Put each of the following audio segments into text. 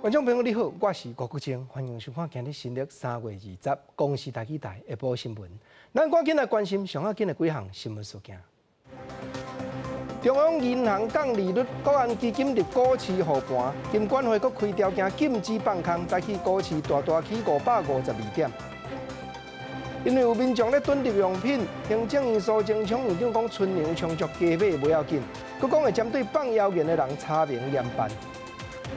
观众朋友你好，我是郭国正，欢迎收看今日新历3月20公视台语台下晡新闻。咱赶紧来关心上要紧的几项新闻事件。中央银行降利率，国安基金入股市护盘，金管会阁开条件禁止放空，再去股市大起552点。因为有民众咧囤日用品，行政院苏贞昌院长讲春牛充足加买不要紧，佮讲会针对放谣言的人查明严办。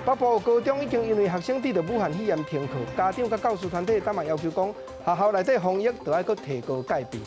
北部高中已经因为学生得到武汉肺炎停课，家长甲教师团体今嘛要求讲，学校内底防疫都要阁提高戒备。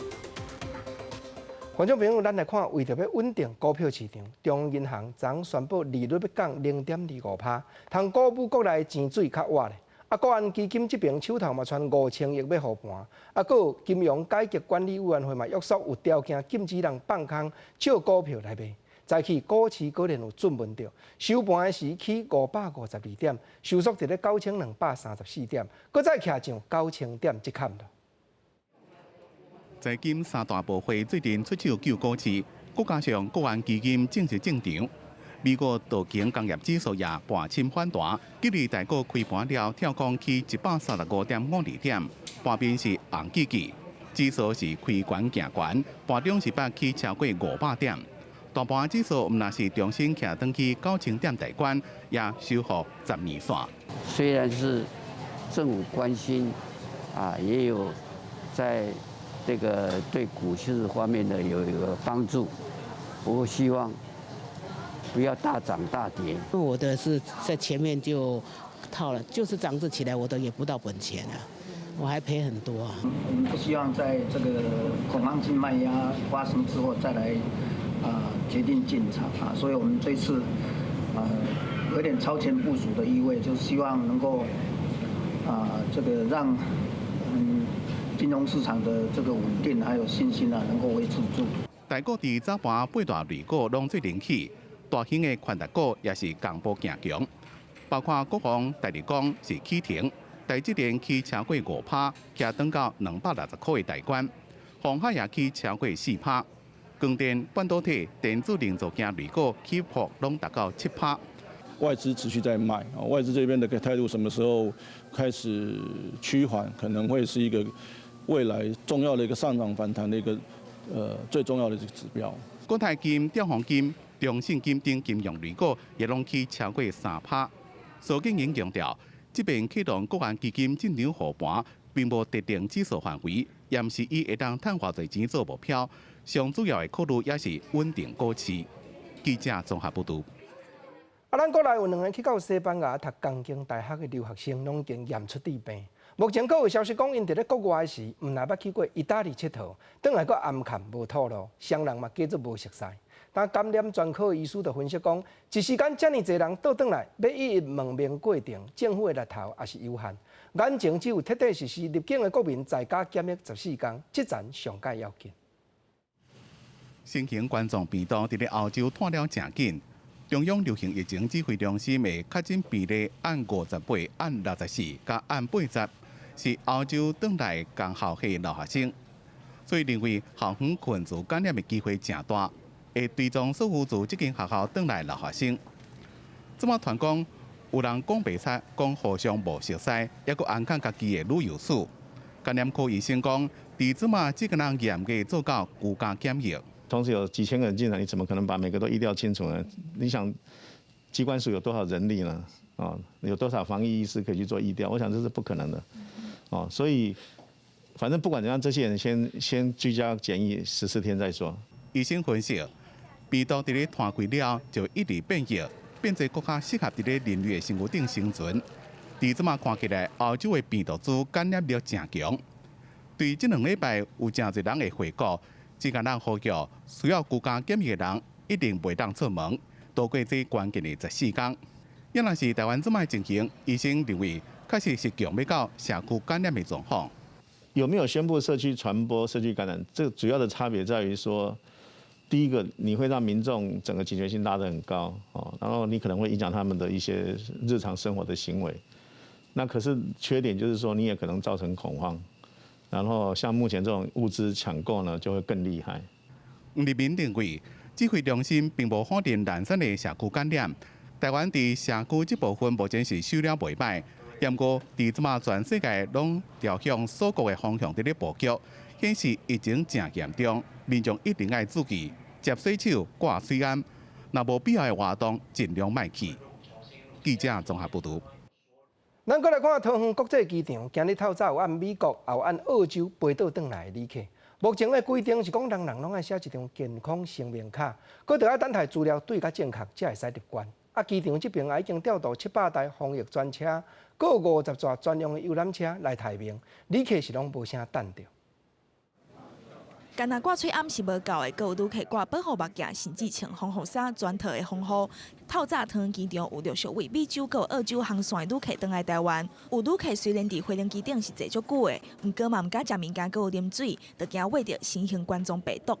观众朋友，咱来看，为着要稳定股票市场，中央银行昨宣布利率要降0.25%，通鼓舞国内钱水较活咧。国安基金这边手头嘛传5000亿要护盘，阁有金融改革管理委员会嘛约束有条件禁止人放空借股票来卖。早起股市果然有准问到，收盘的时起552点，收缩伫咧9234点，搁再徛上9000点即坎了。财经三大部会最近出手救股市，再加上国安基金正式进场。美国道琼工业指数也半深反弹，今日大股开盘了跳空去135.52点，半边是红记记，指数是开悬行悬，盘中是捌去超过500点。大盘指数毋但是重新徛登去9000点大关，也收复12线。虽然是政府关心也有在这个对股市方面的有一个帮助，不过希望不要大涨大跌。我的是在前面就套了，就是涨起来我都也不到本钱了，我还赔很多啊。我们不希望在这个恐慌性卖压发生之后再来决定进场所以我们这次有点超前部署的意味，就是希望能够这个让金融市场的这个稳定还有信心能够维持住。大股伫早盘8大类股拢最人气，大型的宽达股也是同步行强，包括国防、台立光是起停，台积电起超过5%，徛登到260块的大关，鸿海也起超过4%。光电、半导体、电子零组件类股起伏拢达到7%。外资持续在卖外资这边的态度什么时候开始趋缓，可能会是一个未来重要的一个上涨反弹的一个最重要的这个指标。国泰金、兆丰金、中信金等金融类股也拢起超过3%。苏建英强调，这边启动国安基金进场护盘，并无特定指数范围，也毋是以会当赚偌侪钱做目标。上主要的考虑也是稳定股市。记者综合报道。咱国内有2个去到西班牙读工经大学的留学生，拢已经验出致病。目前阁有消息讲，因伫咧国外时，毋但捌去过意大利佚佗，转来阁暗砍无透露，双人嘛加做无熟悉。但感染专科医师就分析讲，一时间遮尔侪人倒转来，要一一问明过程，政府的力头也是有限。眼前只有彻底实施入境的国民在家检疫14天，这站上界要紧。新型冠状病毒伫咧欧洲传了真紧，中央流行疫情指挥中心的确诊比例按58、按64、甲按80，是欧洲转来共校系留学生，所以认为校园群组感染的机会真大，会追踪所有自这间学校转来留学生。这么传讲，有人讲白贼，讲互相无熟悉，也佫暗藏家己的旅游史。感染科医生讲，伫这么这个人严格做到居家检疫。同时有几千个人进来，你怎么可能把每个都疫调清楚呢？你想，机关署有多少人力呢？有多少防疫医师可以去做疫调？我想这是不可能的。所以反正不管怎样，这些人先居家检疫14天再说。医生分析，病毒伫咧传开了，就一直变异，变做更加适合伫咧人类的身躯顶生存。伫这么看起来，欧洲的病毒株感染力真强。对这2礼拜有真侪人会回国。只间人呼吁，需要居家检疫的人一定袂当出门，度过这关键的14天。要若是台湾这卖情形，医生认为确实是强要到社区感染的状况。有没有宣布社区传播、社区感染？这个主要的差别在于说，第一个你会让民众整个警觉性拉得很高然后你可能会影响他们的一些日常生活的行为。那可是缺点就是说，你也可能造成恐慌。然后像目前这种物资抢购呢，就会更厉害。人民认为，指挥中心并无反映南山的社区感染，台湾伫社区这部分目前是收了袂歹，不过伫即马全世界拢朝向锁国的方向伫咧布局，显示疫情正严重，民众一定要注意接洗手、挂水安，若无必要的活动尽量莫去。记者综合报道。咱再来看桃园国际机场，今日透早有按美国也有按澳洲飞倒转来的旅客。目前的规定是讲，人拢爱写一张健康声明卡，佮着爱等待资料对甲正确，才会使入关。啊，机场这边也已经调度700台防疫专车，佮有50座专用的游览车来提名，旅客是拢无啥等着。干那挂吹暗是无够的，佮有旅客挂保护目镜，甚至穿防护衫、全套的防护。透早桃园机场有陆续为美洲佮澳洲航线的旅客返来台湾。有旅客虽然伫飞机顶是坐足久的，毋过嘛毋敢食物件，佮有啉水，就惊为着新型冠状病毒。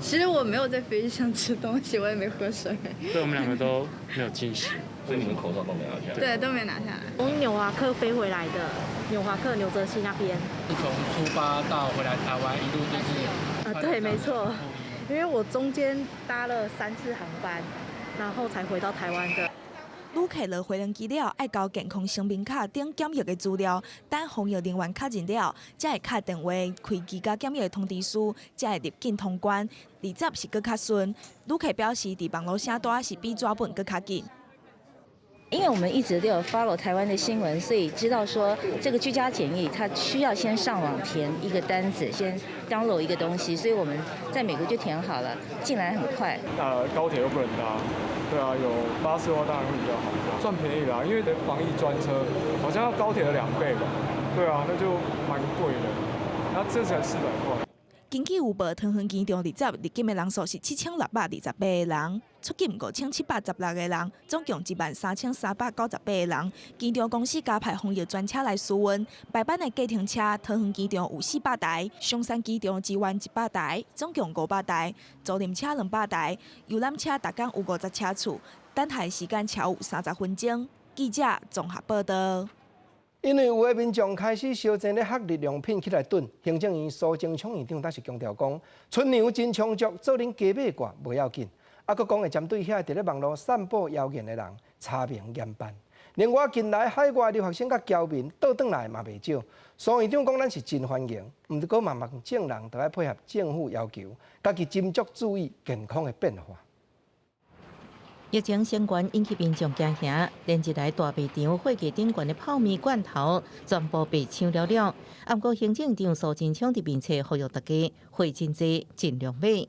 其实我没有在飞机上吃东西，我也没喝水。对，我们两个都没有进食，所以你们口罩都没拿下来？对，都没拿下来。从纽华克飞回来的，纽华克纽泽西那边。是从出发到回来台湾，一路就是对，没错，因为我中间搭了3次航班，然后才回到台湾的。旅客落飞机了，爱交健康声明卡顶检疫的资料，等防疫人员确认了，才会打电话开居家检疫的通知书，才会入境通关。二则是搁较顺，旅客表示，伫网络写单是比纸本搁较紧。因为我们一直都有 follow 台湾的新闻，所以知道说这个居家检疫它需要先上网填一个单子，先 download 一个东西，所以我们在美国就填好了，进来很快。高铁又不能搭，对啊，有巴士的话当然会比较好，算便宜啦，因为防疫专车好像要高铁的2倍吧，对啊，那就蛮贵的，那这才400块。根据有报，桃园机场20入境的人数是7628个人，出境5716个人，总共13398个人。机场公司加派防疫专车来疏运，白班的计程车，桃园机场有400台，松山机场支援100台，总共500台，租赁车200台，游览车每天有50车次，等待时间超有30分钟。记者综合报道。因为有的民众开始烧钱咧合日用品起来囤，行政院苏贞昌院长当时强调讲，春牛真充足，做恁加买挂无要紧。啊，佫讲会针对遐伫咧网络散布谣言的人查明严办。另外，近来海外留学生甲侨民倒转来嘛袂少。苏院长讲，咱是真欢迎，毋过嘛望证人都要配合政府要求，家己斟酌注意健康的变化。疫情升高引起民众惊吓，连日来大卖场、货架顶悬的泡面罐头全部被抢了了。不过行政长苏贞昌伫面册呼吁大家货真济，尽量买。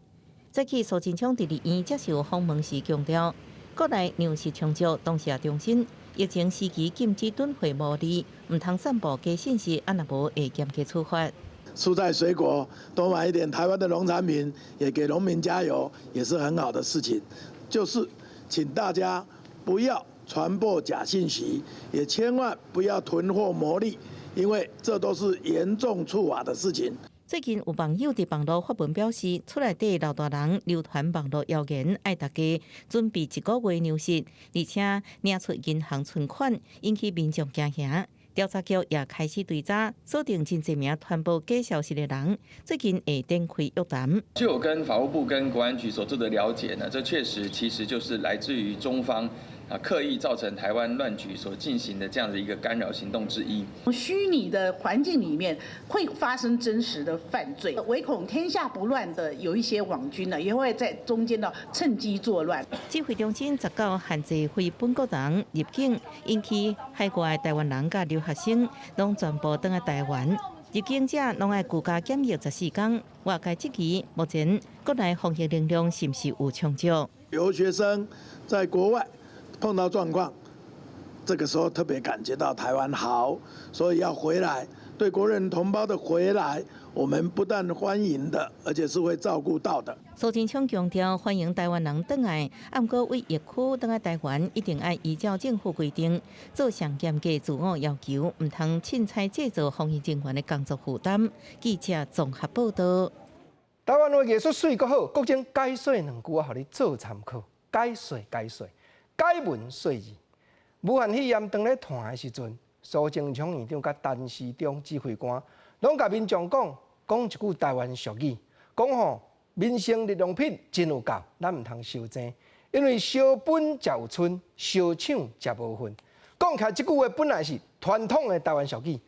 早起苏贞昌伫立院接受访问时强调，国内粮食充足，当下中心疫情时期禁止囤货无利，唔通散布假信息，若无会严格处罚。蔬菜水果多买一点台湾的农产品，也给农民加油，也是很好的事情。就是请大家不要传播假信息，也千万不要囤货牟利，因为这都是严重触法的事情。最近有网友伫网络发文表示，厝内底老大人流传网络谣言，爱大家准备1个月粮食，而且领出银行存款，引起民众惊吓。调查局也开始追查，锁定真侪名传播假消息的人，最近会展开约谈。据我跟法务部跟国安局所做的了解呢，这确实其实就是来自于中方刻意造成台湾乱局所进行的这样的一个干扰行动之一。虚拟的环境里面会发生真实的犯罪，唯恐天下不乱的有一些网军呢，也会在中间呢趁机作乱。指挥中心19限制非本国人入境，引起海外台湾人甲留学生拢全部返来台湾。入境者拢爱居家检疫14天。外界质疑，目前国内防疫能量是不是有充足？留学生在国外碰到状况，这个时候特别感觉到台湾好，所以要回来。对国人同胞的回来，我们不但欢迎的，而且是会照顾到的。苏贞昌强调，欢迎台湾人返来，不过为疫区返来台湾，一定要依照政府规定，做上严格自我要求，唔通凊彩制造防疫人员的工作负担。记者综合报道。台湾的艺术水阁好，国政解说2句互你做参考。解说。解文说字，武汉肺炎当咧传的时阵，苏贞昌院长甲陈时中指挥官，拢甲民众讲一句台湾俗语，讲吼民生日用品真有够，咱唔通收钱。因为小本才有寸，小抢才无份。讲起来，这句话本来是传统的台湾俗语，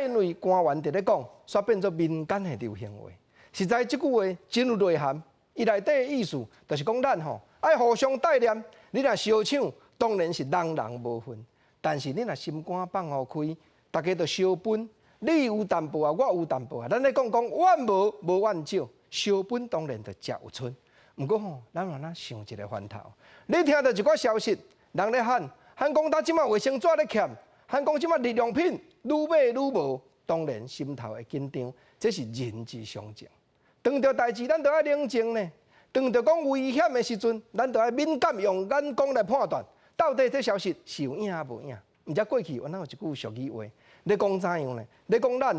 因为官员伫咧讲，煞变做民间的流行话。实在这句话真有内涵，伊内底的意思就是讲咱爱互相带念。你若小抢，当然是人人无份；但是你若心肝放互开，大家就小本，你有淡薄啊，我有淡薄啊。咱咧讲怨无无怨少，小本当然就才有寸。毋过咱若想一个烦头，你听到一寡消息，人咧喊讲咱即马卫生纸咧欠，喊讲即马日用品愈买愈无，当然心头会紧张，这是人之常情。当着代志，咱就要冷静呢。当着讲危险的时阵，咱就要敏感用眼光来判断，到底这消息是有影无影。毋则过去有一句俗语话，咧讲怎样呢？咧讲咱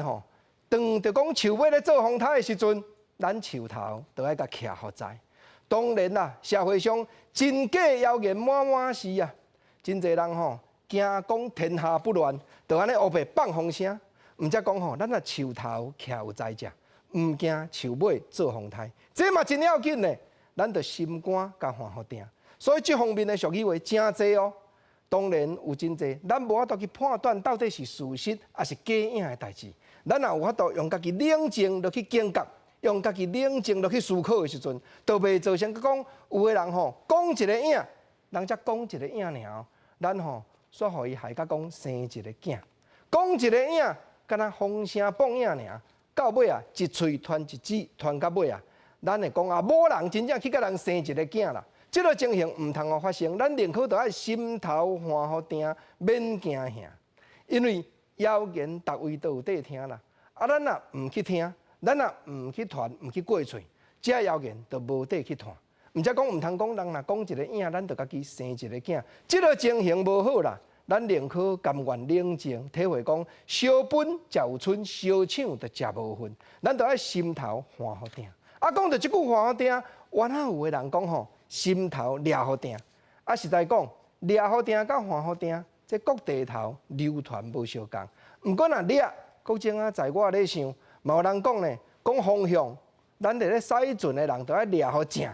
当着讲树尾咧做风台的时阵，咱树头就要甲徛好在。当然啦，社会上真假谣言满满是啊，真侪人惊讲天下不乱，就安尼黑白放风声。毋则讲咱啊树头徛有在遮，毋惊树尾做风台。这嘛真要紧呢，咱着心肝甲换好定。所以这方面的俗语话真侪哦。当然有真侪，咱无法度去判断到底是事实还是假影的代志。咱也有法度用家己冷静落去警觉，用家己冷静落去思考的时阵，就袂造成讲有的人讲一个影，人才讲一个影尔，咱煞互伊害甲讲生一个囝，讲一个影，敢若风声放影尔，到尾啊一喙传一指，传到尾啊。咱会讲啊，无人真正去甲人生一个囝啦，这个情形毋通发生。咱宁可着爱心头换好定，免惊吓。因为谣言逐位都有伫听啦，啊，咱若毋去听，咱若毋去传，毋去过喙，这谣言就无伫去传。毋则讲毋通讲人若讲一个影，咱就家己生一个囝，这个情形无好啦。咱宁可甘愿冷静，体会讲小本才有寸，小抢就才无份。咱就爱心头换好定。啊，讲到即句换好定，原来有的人讲心头掠好定，啊，实在讲掠好定甲换好定，这各地头流传无相共。毋过若掠，国政啊，在我咧想，嘛有人讲呢，讲方向，咱伫咧使船的人都要掠好正，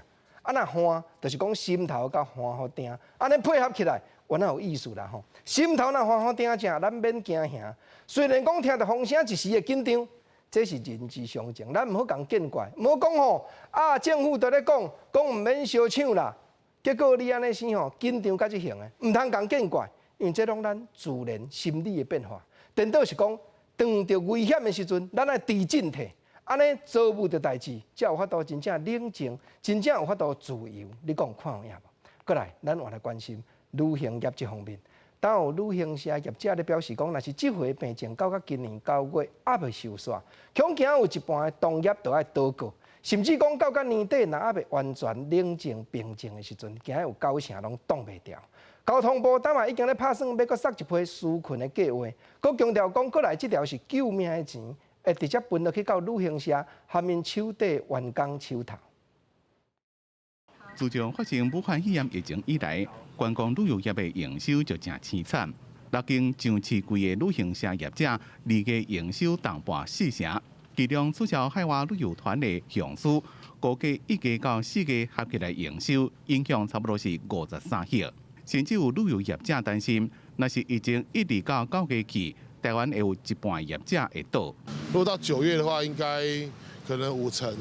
啊，若换，就是讲心头甲换好定，安尼配合起来，原来有意思啦心头若换好定正，咱免惊吓。虽然讲听到风声一时会紧张。这是人之常情，咱毋好共见怪，毋好讲政府在咧讲毋免小抢啦，结果你安尼生紧张甲即型的，毋通共见怪，因为这拢咱自然心理的变化。颠倒是讲，当着危险的时阵，咱爱地震退，安尼做务着代志，才有法度真正冷静，真正有法度自由。你讲看有影无？过来，咱换来关心旅行业这方面。当有旅行社业者咧表示讲，若是即回病情到今年9月还未收煞，恐惊有一半的同业都要倒过，甚至讲到年底若还未完全冷静平静的时阵，惊有9成拢挡袂掉。交通部当然已经咧拍算要搁塞一批纾困的计划，搁强调讲，过来这条是救命的钱，会直接分落去到旅行社含因手底员工手头。自从发生武汉肺炎疫情以来，观光旅游业的营收就真凄惨。历经上市柜的旅行社业者，二月营收重半4成，其中取消海外旅游团的项数，估计1月到4月合起来营收影响差不多是53亿。甚至有旅游业者担心，若是疫情一直到9月起，台湾会有一半业者会倒。如果到9月的话，应该可能5成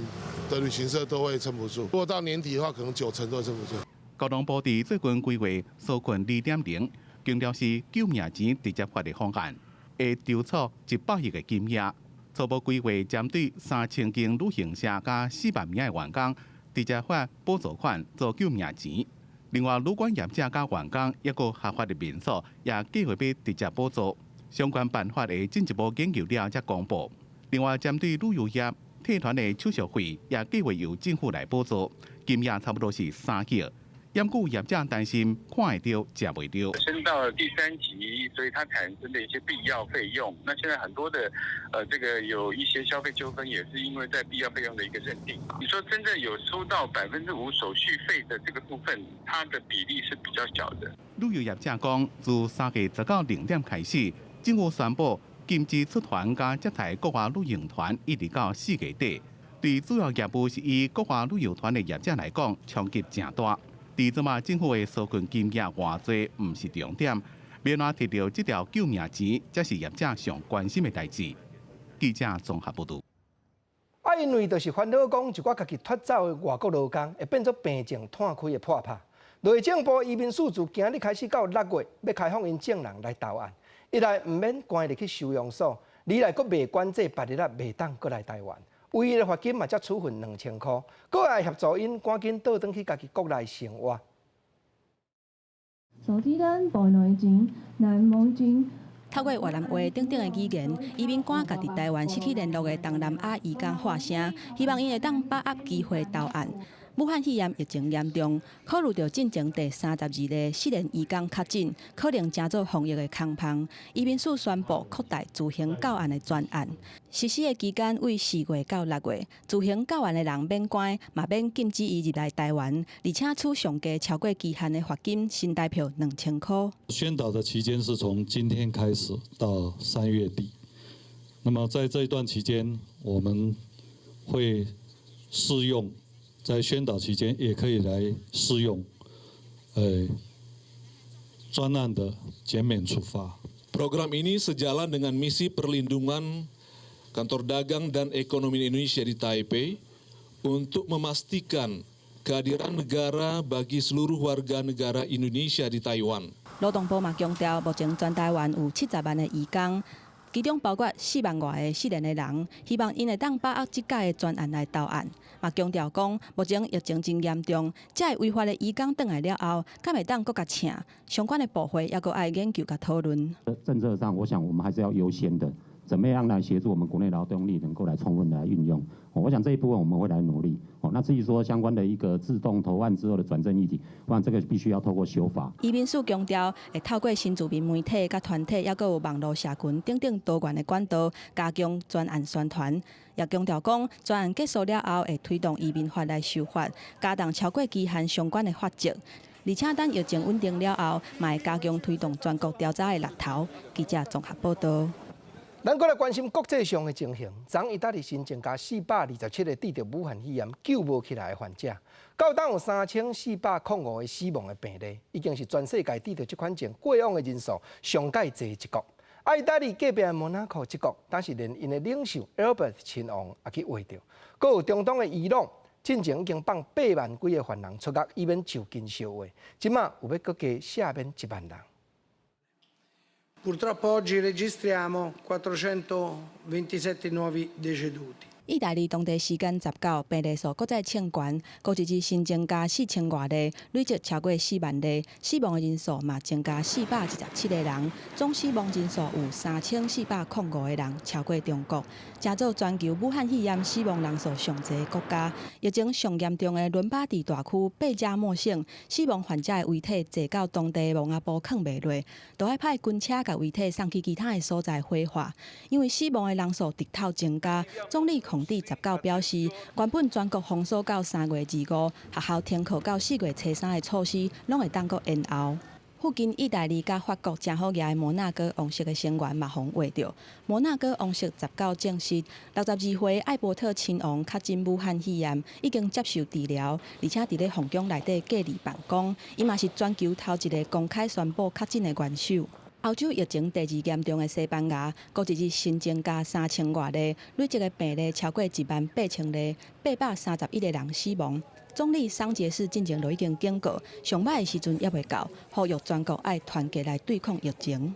的旅行社都会撑不住；如果到年底的话，可能9成都会撑不住。交通部伫最近规划纾困2.0，强调是救命钱直接发的方案，会筹措100亿的金额。初步规划针对3000间旅行社加4万名的员工，直接发补助款做救命钱。另外，旅馆业者加员工抑个合法的民宿，也计划要直接补助。相关办法会进一步研究了才公布。另外，针对旅游业退团的手续费，也计划由政府来补助，金额差不多是3亿。严顾业者担心看会到吃袂到。升到了第3级，所以它产生的一些必要费用。那现在很多的这个有一些消费纠纷，也是因为在必要费用的一个认定。你说真正有收到5%手续费的这个部分，它的比例是比较小的。旅游业者讲，自3月19日0点开始，政府宣布禁止出团加接待国外旅行团，一直到4月底。对主要业务是以国外旅游团的业者来讲，冲击真大。伫即马政府的纾困金额偌济，毋是重点，要哪摕到这条救命钱，才是业者上关心的代志。记者综合报道。因为就是烦恼讲，一寡家己脱走的外国劳工，会变作病症摊开的破拍。内政部移民署自今日开始到6月，要开放因证人来投案，一来毋免关入去收容所，二来阁未管制别日袂当阁来台湾。唯一的罚金嘛才处分2000块，阁来协助因赶紧倒转去家己国内生活。手机单保内钱，南毛巾。透过越南话等等的语言，移民官甲伫台湾失去联络的东南亚移工发声，希望因会当把握机会投案。武汉肺炎疫情严重，考虑到进前第32例失联移工确诊，可能成做防疫的空棚，移民署宣布扩大自行告案的专案。实施的期间为4月到6月，自行告案的人免关，嘛免禁止伊入来台湾，而且处上架超过期限的罚金新台币2000块。宣导的期间是从今天开始到3月底。那么在这一段期间，我们会适用。在宣导期间，也可以来适用，专案的减免处罚。Program ini sejalan dengan misi perlindungan Kantor Dagang dan Ekonomi Indonesia di Taipei untuk memastikan kehadiran negara bagi seluruh warga negara Indonesia di Taiwan。劳动部嘛强调，目前全台湾有70万的移工。其中包括4万外的失联的人，希望因会当把握即届的专案来投案。嘛强调讲，目前疫情真严重，这违法的移工转来了后，敢会当搁甲请相关的部会，也搁爱研究甲讨论。政策上，我想我们还是要优先的，怎么样来协助我们国内劳动力能够来充分的来运用。我想这一部分我们会来努力。那至于说相关的一个自动投案之后的转正议题，我想这个必须要透过修法。移民署强调，会透过新住民媒体、甲团体，也搁有网络社群等等多元的管道，加强专案宣传。也强调讲，专案结束了后，会推动移民法来修法，加重超过期限相关的法则。而且等疫情稳定了后，嘛会加强推动全国调查的力头。记者综合报道。咱过来关心国际上的情形。昨意大利新增加427个得着武汉肺炎救无起来的患者，到当有3405个死亡的病例，已经是全世界得着这款症过往的人数上界侪一国。意大利隔壁的摩纳哥一国，但是连因的领袖 Albert 亲王也去围着，搁有中东的伊朗，进前已经放8万几个犯人出国，以免受惊烧话，即马有要搁加赦免1万人。Purtroppo oggi registriamo 427 nuovi deceduti。意大利当地时间19，病例数搁再升悬，过一日新增加4000多例，累积超过4万例，死亡的人数嘛增加417个人，总死亡人数有3405个人，超过中国，成做全球武汉肺炎死亡人数上侪国家。疫情上严重的伦巴第大区贝加莫省，死亡患者的遗体坐到当地蒙阿波藏袂落，就要派军车甲遗体送去其他的所在火化。因为死亡的人数直头增加，总理孔蒂19表示，原本全国封锁到3月25，学校停课到4月初3的措施，拢会当阁延后。附近意大利甲法国正好野的摩纳哥王室的成员嘛，互围着。摩纳哥王室19证实，62岁艾伯特亲王确诊武汉肺炎，已经接受治疗，而且伫咧皇宫内底隔离办公。伊嘛是全球头一个公开宣布确诊的元首。欧洲疫情第2严重的西班牙，过一日新增加3000多例，累积的病例超过18000例，831个人死亡。总理桑杰士进前就已经警告，上歹的时阵也未到，呼吁全国爱团结来对抗疫情。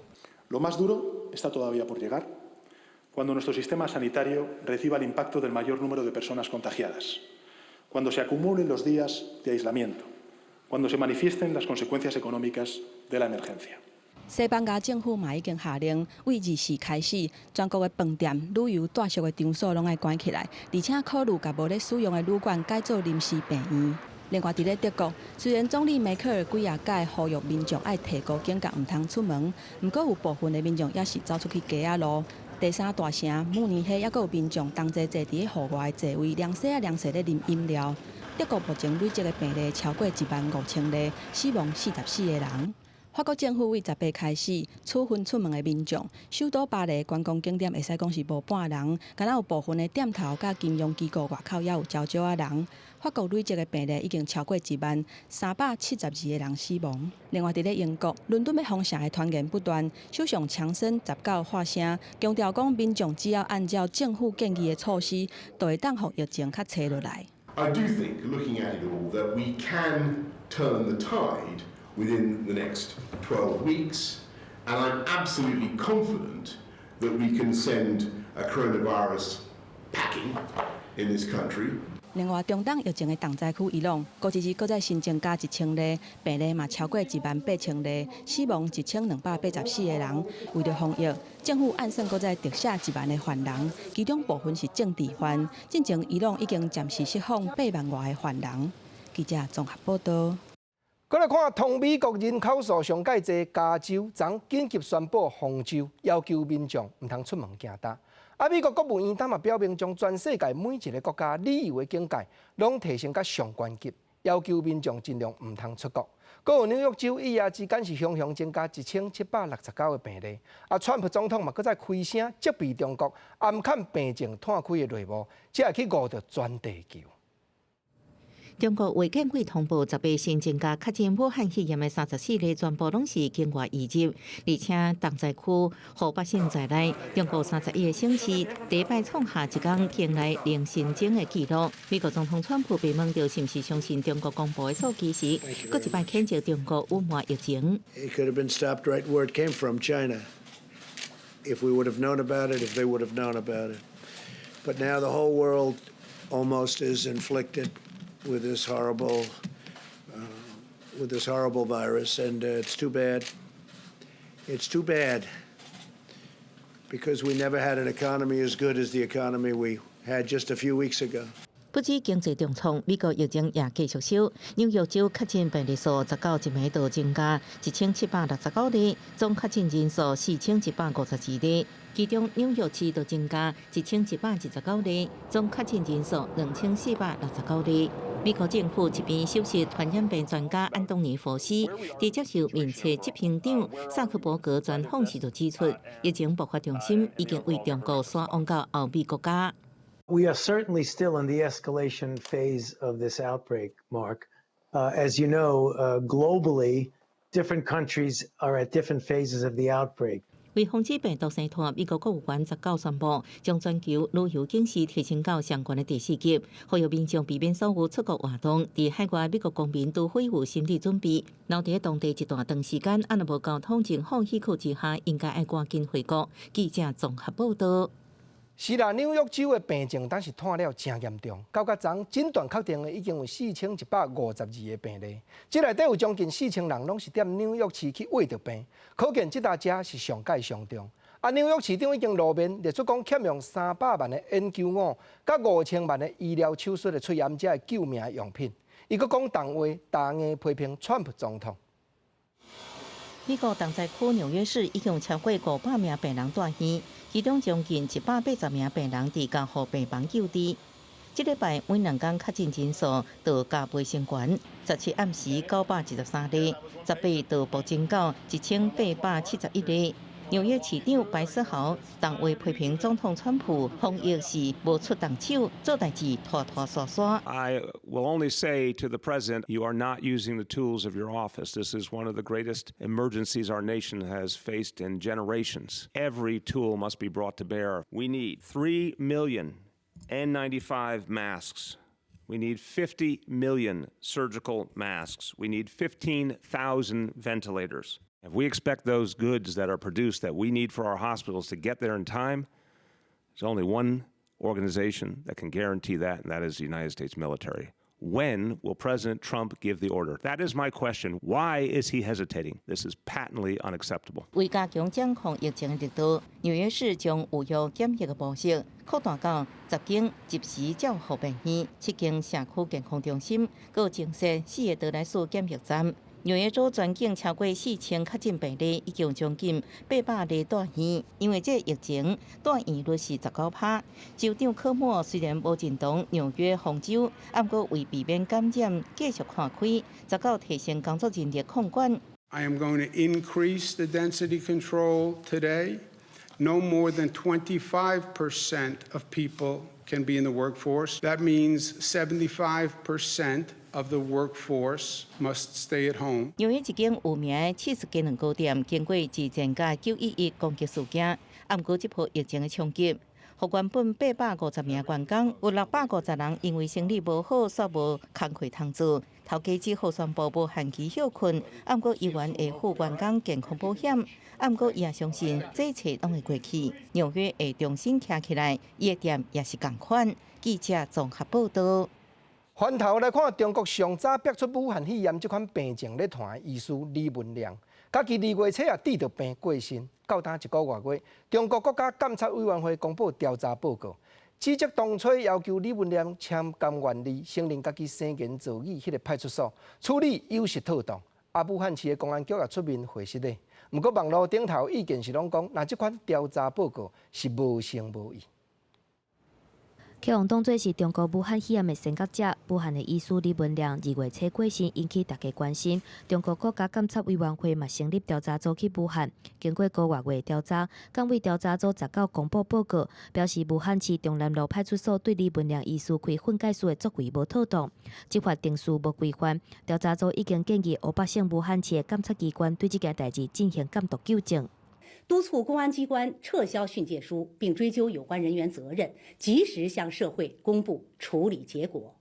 Lo más duro está todavía por llegar, cuando nuestro sistema sanitario reciba el impacto del mayor número de personas contagiadas, cuando se acumulen los días de aislamiento, cuando se manifiesten las consecuencias económicas de la emergencia。西班牙政府嘛已经下令，为24开始，全国的饭店、旅游住宿的场所拢要关起来，而且考虑甲无咧使用的旅馆改做临时病院。另外，伫咧德国，虽然总理梅克尔几届呼吁民众爱提高警觉，唔通出门，不过有部分的民众也是走出去街仔路。第3大城慕尼黑也阁有民众同齐坐伫咧户外的座位，凉席咧啉饮料。德国目前累积的病例超过15000例，死亡44个人。法国政府为18开始处分出门的民众，首都巴黎观光景点会使讲是无半人，敢若有部分的店头甲金融机构外口也有少少人。法国累积的病例已经超过10372个人死亡。另外，伫咧英国，伦敦要封城的传言不断，首相强生19发声，强调讲民众只要按照政府建议的措施，就会当互疫情较找落来。I do think, looking at it all, that we can turn the tide within the next 12 weeks, and I'm absolutely confident that we can send a coronavirus packing in this country. 另外，中东疫情的重灾区伊朗，过一日搁再新增加1000例，病例嘛超过18000例，死亡1284个人。为了防疫，政府按算搁再特赦1万个犯人，其中部分是政治犯。进前伊朗已经暂时释放8万外个犯人。记者综合报道。再来看，同美国人口数上介济加州，昨紧急宣布封州，要求民众唔通出门行大。美国国务院嘛表明，将全世界每一个国家旅游的境界拢提升到上关级，要求民众尽量唔通出国。搁有纽约州一夜之间是雄雄增加1769个病例。川普总统嘛搁再开声责备中国，暗砍病情摊开的内幕，才会去误着全地球。中国卫健委通报，18新增加确诊武汉肺炎的34例，全部拢是境外移入，而且重灾区河北省在内，中国31个省市第一摆创下一天境内零新增的纪录。美国总统川普被问到是毋是相信中国公布的数据时，佫一摆谴责中国污蔑疫情。It could have been stopped right where it came from, China. If we would have known about it, if they would have known about it. But now the whole world almost is inflicted with this horrible virus, and it's too bad. It's too bad because we never had an economy as good as the economy we had just a few weeks ago. 不止经济重创，美国疫情也继续烧。纽约州确诊病例数19日度增加1769例，总确诊人数4152例。其中纽约市就增加1129例，总确诊人数2469例。美国政府一边收拾传染病专家安东尼·福斯，在接受面册执行长萨克伯格专访时就指出，疫情爆发重心已经为中国转往到欧美国家。We are certainly still in the escalation phase of this outbreak, Mark. As you know, globally, different countries are at different phases of the outbreak. 为防止病毒生脱，美国国务院19宣布，将全球旅游警示提升到相关的第4级，呼吁民众避免所有出国活动。伫海外美国公民都会有心理准备，留伫当地一段长时间，若无交通情况许可之下，应该爱赶紧回国。记者综合报道。是啦，纽约州的病情当时探了真严重，到昨诊断确定的已经有4152个病例，这内底有将近4000人拢是踮纽约市去挖着病，可见这大家是上界上重。纽约市长已经露面列出讲欠用300万的 N95， 甲5000万的医疗手术的出验者的救命用品。伊佫讲重话，大硬批评川普总统。美国重灾区纽约市已经有超过500名病人住院，其中将近180名病人伫加护病房救治。这礼拜每2天确诊人数就加倍升悬，17暗时913例，18就暴增到1871例。纽约市长白思豪同为批评总统川普防疫是无出动手，做代志拖拖刷刷。I will only say to the president, you are not using the tools of your office. This is one of the greatest emergencies our nation has faced in generations. Every tool must be brought to bear. We need 3 million N95 masks. We need 50 million surgical masks. We need 15,000 ventilators. If we expect those goods that are produced that we need for our hospitals to get there in time, there's only one organization that can guarantee that, and that is the United States military. When will President Trump give the order? That is my question. Why is he hesitating? This is patently unacceptable. 为加强掌控疫情的力度，纽约市将有效检疫的模式扩大到10间及时照护病院、7间社区健康中心，各增设4个德莱斯检疫站。纽约州全境超过4000确诊病例，已经将近800例住院。因为这疫情，住院率是19%。州长科莫虽然无认同纽约封州，不过为避免感染，继续开开，19提升工作人力控管。I am going to increase the density control today. No more than 25% of people can be in the workforce. That means 75% of the workforce must stay at home. 由于一间有名的70间两糕店经过之前甲911攻击事件，暗过这波疫情的冲击，互原本850名员工有650人因为生理无好，煞无工课通做。头家只好宣布无限期休困，暗过医院会付员工健康保险。暗过伊也相信这一切拢会过去，纽约会重新站起来，伊的店也是同款。记者综合报道。翻头来看，中国上早逼出武汉肺炎这款病症咧传的医师李文亮，家己2月初也治着病过身，到当1个月过，中国国家监察委员会公布调查报告，指责当初要求李文亮签甘愿离，承认家己生前造语迄个派出所处理有失妥当。武汉市的公安局也出面回释咧，不过网络顶头意见是拢讲，那这款调查报告是无成无义。去互当作是中国武汉肺炎的先觉者，武汉的医师李文亮2月初过身，引起大家关心。中国国家监察委员会嘛成立调查组去武汉，经过5个月调查，港委调查组19公布报告，表示武汉市中南路派出所对李文亮医师开训诫书的作为无妥当，执法定数无规范。调查组已经建议500省武汉市的监察机关对这件代志进行监督纠正。督促公安机关撤销训诫书，并追究有关人员责任，及时向社会公布处理结果。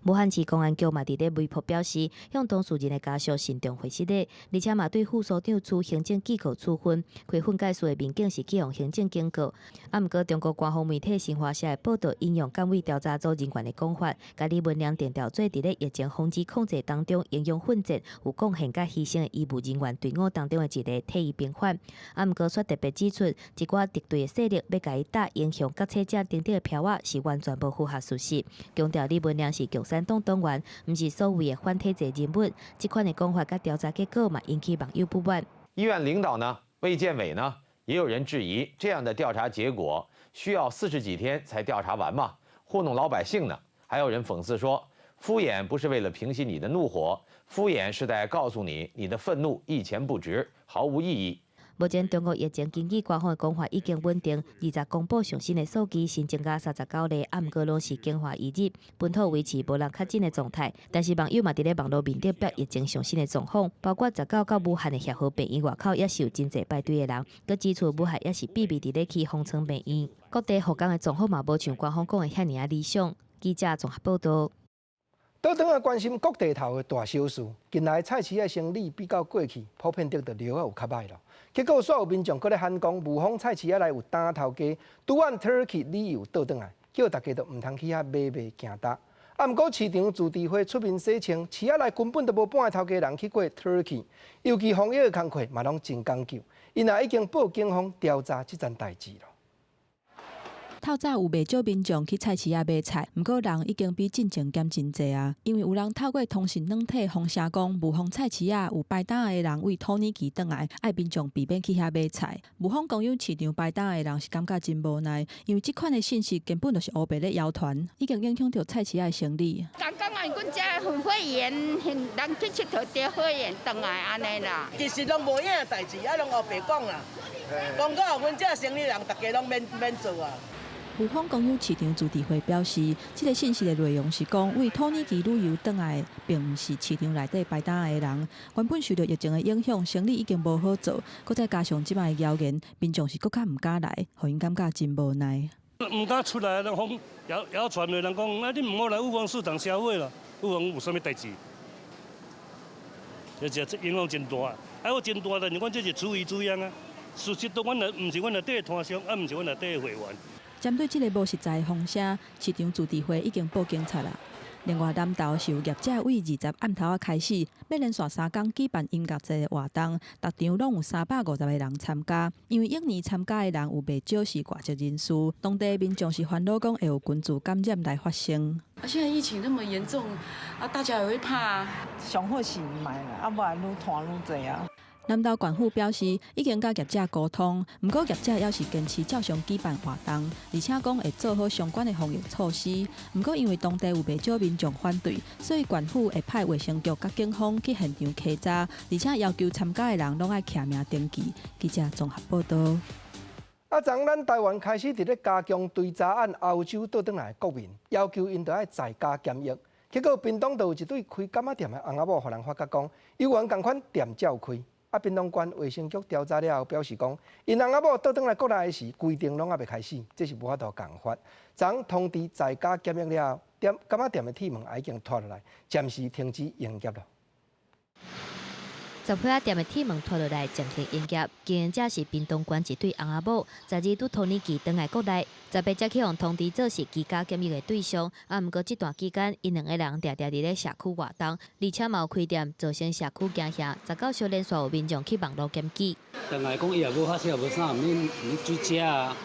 武汉市公安局嘛伫咧微博表示，向当事人的家属慎重回释咧，而且嘛对副所长处行政机构处分，开训诫书的民警是去用行政警告。毋过中国官方媒体新华社的报道引用监委调查组人员的讲法，甲李文亮定调做伫咧疫情防治控制当中英勇奋战、有贡献甲牺牲的医务人员队伍当中的一个退役兵犯。毋过却特别指出，一寡敌对的势力要甲伊打影响决策者等等的票仔是完全无符合事实，强调李文亮是共产党党员，毋是所谓的反体制人物。这款的讲法甲调查结果嘛引起网友不满。医院领导呢，卫健委呢，也有人质疑这样的调查结果需要40几天才调查完吗？糊弄老百姓呢？还有人讽刺说，敷衍不是为了平息你的怒火，敷衍是在告诉你你的愤怒一钱不值，毫无意义。目前中国疫情根据官方的讲法已经稳定，20公布上新的数据，新增加39例，毋过拢是经化移入，本土维持无人确诊的状态。但是网友嘛伫咧网络面顶标疫情上新的状况，包括19到武汉的协和病院外口也是有真侪排队的人，佮指出武汉也是秘密伫咧去方舱病院。各地复工的状况嘛无像官方讲的遐尔理想。记者综合报道。倒转来关心各地头的大小事，近来菜市的生意比较过去，普遍得料啊有较歹咯。结果煞有民众搁咧喊讲，武汉菜市内有单头家拄按 Turkey 理由倒转来，叫大家都唔通去遐买行搭。啊，毋过市场自治会出面说清，市内根本都无半个头家人去过 Turkey， 尤其防疫的工课嘛拢真讲究，因也已经报警方调查这件代志咯。透早有袂少民众去菜市仔买菜，毋过人已经比进前减真济啊。因为有人透过通讯软体风声讲，武汉菜市仔有排档的人为土耳其转来，爱民众避免去遐买菜。武汉公有市场排档的人是感觉真无奈，因为即款的信息根本就是乌白咧谣传，已经影响到菜市仔的生意。刚刚啊，阮遮肺炎，人去佚佗得肺炎转来安尼啦。其实拢无影代志，啊，拢乌白讲啦。讲到阮遮生意人，大家拢免做啊。武汉公有市场自治会表示，这个信息的内容是讲，为土耳其旅游转来，并不是市场内底排档的人。原本受到疫情的影响，生意已经无好做，搁再加上即摆的谣言，民众是搁较唔敢来，互因感觉真无奈。唔敢出来，人讲谣传的人讲，啊，你唔好来武汉市场消费啦，武汉有啥物代志？这影响真大，啊，我真大的，阮这是注意啊。事实都阮来，唔是阮内底的摊商，啊，唔是阮内底的会员。针对这个无实在的风声，市场自治会已经报警察啦。另外，南投是有业者为20暗头仔开始，要连续3天举办音乐节的活动，逐场拢有350个人参加。因为一年参加的人有袂少是外籍人士，当地民众是烦恼讲会有群组感染来发生。现在疫情那么严重，啊，大家也会怕。上好是唔买啦，啊，不然愈拖愈济啊。南投县府表示，已经甲业者沟通，不过业者也是坚持照常举办活动，而且讲会做好相关的防疫措施。不过因为当地有袂少民众反对，所以县府会派卫生局甲警方去现场稽查，而且要求参加的人拢爱徛名登记。记者综合报道。昨咱台湾开始伫咧加强对查案欧洲倒转来的国民，要求因着爱在家检疫。结果屏东就有一对开柑仔店的翁仔某，互人发觉讲，有缘共款店照开。屏东县卫生局调查了后表示讲，因翁仔某倒转来国内时，规定拢还未开始，这是无法度共法。昨通知在家检疫了后，柑仔店的铁门已经拖落来，暂时停止营业了。十批仔店的铁门拖落来，暂停营业。经营者是屏东县一对翁仔某，12拄托年期返来国内，10八才去互通知做是居家检疫的对象。毋过这段期间，因两个人常常伫咧社区活动，而且嘛有开店，造成社区惊吓。19小连续有民众去网络检举。等来讲伊也无发烧，无啥，免居家啊。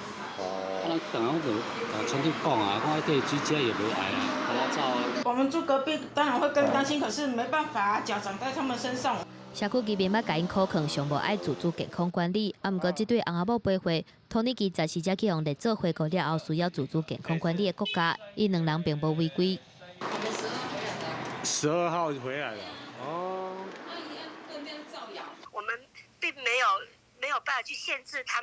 咱等下就传去讲啊，讲对居家也无碍啊，好好照啊。我们住隔壁，当然会更担心，可是没办法，脚长在他们身上。社区居民要甲因考劝，上无爱自主健康管理。毋过，这对翁仔某背回，托年期14才去互列做回国了后，需要自主健康管理的国家，因两人并无违规。12号就回来了。哦。我们并没有办法去限制他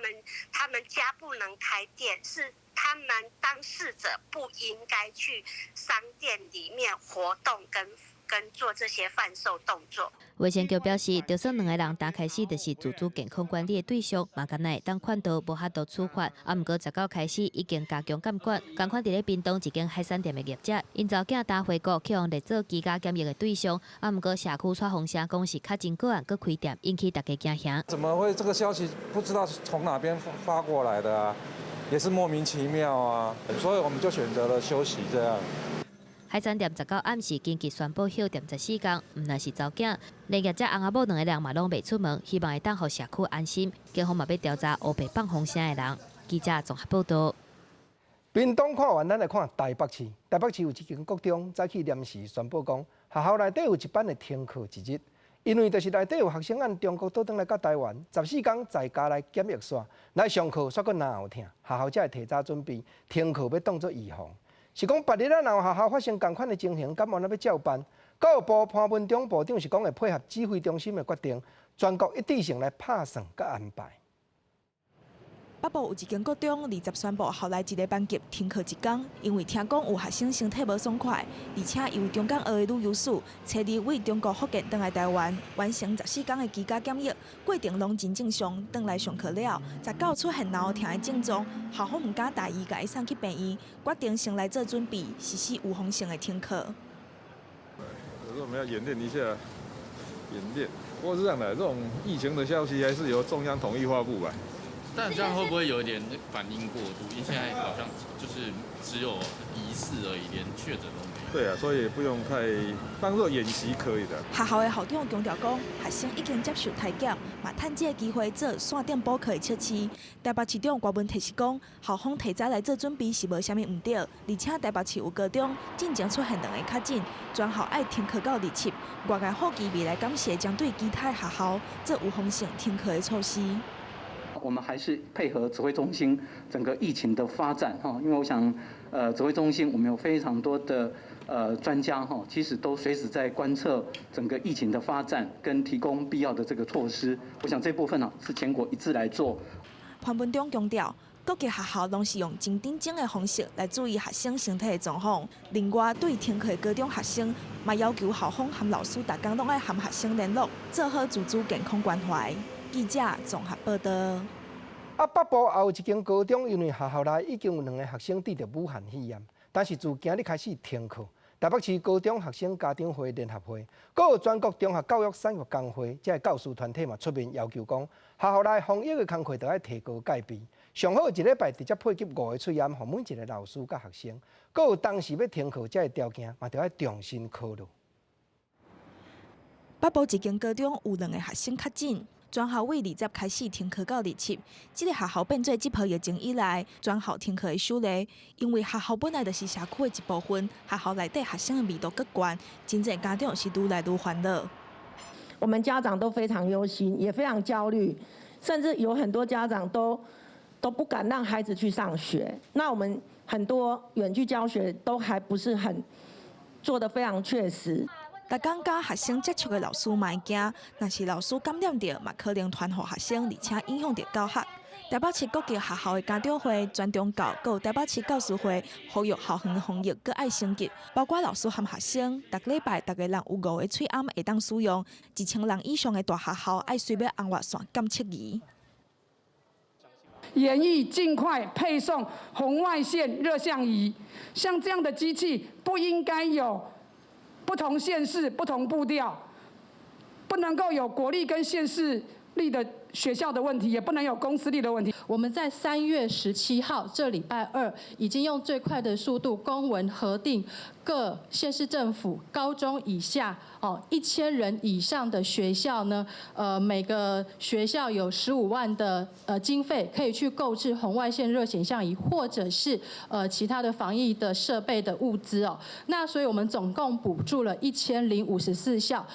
们家不能开店，是他们当事者不应该去商店里面活动跟做这些贩售动作。卫生局表示，就算两个人打开始就是自主健康管理的对象，嘛敢会当看到无法度处罚。毋过19开始已经加强监管，共款伫咧屏东一间海产店的业者，因查某囝打回国去互列做居家检疫的对象。毋过社区传风声讲是较真个案，搁开店，引起大家惊吓。怎么会这个消息不知道从哪边发过来的啊？也是莫名其妙啊，所以我们就选择了休息这样。海产店19暗时紧急宣布休店14天，毋但是查某囝，连业者翁仔某两个人嘛拢未出门，希望会当互社区安心。警方嘛要调查黑白放风声的人。记者综合报道。屏东看完，咱来看台北市。台北市有一间国中早起临时宣布讲，学校内底有一班会停课一日，因为就是内底有学生按中国倒转来到台湾，14天在家来检疫煞，来上课煞搁哪后疼，学校才会提早准备停课，要当作预防。是讲8日若有学校发生同款的情形，敢有要照办？教育部潘文忠部长是讲会配合指挥中心的决定，全国一致性来拍算甲安排。北部有一间国中20宣布校内一个班级停课1天，因为听讲有学生身体无爽快，而且由中间学的旅游史，初日为中国福建返来台湾，完成14天的居家检疫，过程拢真正常。返来上课了，19出现脑疼的症状，校方唔敢大意，甲伊送去病院，决定先来做准备，实施有风险的停课。可是我们要演练一下，演练。不过是这样的，这种疫情的消息还是由中央统一发布吧。但这样会不会有点反应过度？因为现在好像就是只有疑似而已，连确诊都没有。对啊，所以不用太当做演习可以的。学校的校长强调讲，学生已经接受体检，嘛趁这个机会做线顶补课的测试。台北市长郭文提示讲，校方提早来做准备是无啥物唔对，而且台北市有高中进前出现2个确诊，全校爱停课到27。外界好奇未来感谢将对其他学校做有风险停课的措施。我们还是配合指挥中心整个疫情的发展哈，因为我想，指挥中心我们有非常多的专家哈，其实都随时在观测整个疫情的发展，跟提供必要的这个措施。我想这部分呢是全国一致来做。潘文忠强调，各级学校拢是用真顶正的方式来注意学生身体的状况。另外，对停课的高中学生，嘛要求校方和老师逐工拢爱和学生联络，做好自主健康关怀。记者综合报道。北部也有一间高中，因为学校内已经有2个学生得到武汉肺炎，但是自今日开始停课。台北市高中学生家长会联合会，还有全国中学教育产业工会，这些教师团体嘛出面要求讲，学校内防疫的工作都要提高戒备，上好1礼拜直接配给5个测验，给每一个老师甲学生。还有当时要停课这个条件，嘛都要重新考虑。北部一间高中有2个学生确诊。全校为20开始停课到27，这个学校变做这波疫情以来全校停课的首例。因为学校本来就是社区的一部分，学校内底学生的密度更高，真侪家长是愈来愈烦恼。我们家长都非常忧心，也非常焦虑，甚至有很多家长都不敢让孩子去上学。那我们很多远距教学都还不是很做得非常确实。逐工甲学生接触的老师嘛会惊，若是老师感染着，嘛可能传予学生，而且影响着教学。台北市各级学校的家长会、全中教，还有台北市教师会，呼吁校园防疫搁爱升级，包括老师和学生，逐礼拜逐个人有5个喙暗会当使用，1000人以上的大学校爱随便红外线监测仪。研议尽快配送红外线热像仪，像这样的机器不应该有不同县市、不同步调，不能够有国立跟县市立的学校的问题，也不能有公私立的问题。我们在3月17号这礼拜2已经用最快的速度公文核定各县市政府高中以下1000人以上的学校呢，每个学校有15万的经费可以去购置红外线热显像仪，或者是其他的防疫的设备的物资哦。那所以我们总共补助了1054校。